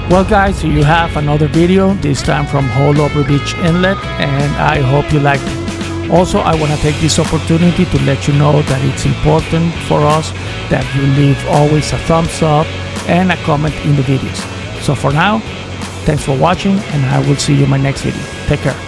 Well guys, you have another video, this time from Haulover Inlet, and I hope you liked it. Also, I want to take this opportunity to let you know that it's important for us that you leave always a thumbs up and a comment in the videos. So for now, thanks for watching, and I will see you in my next video. Take care.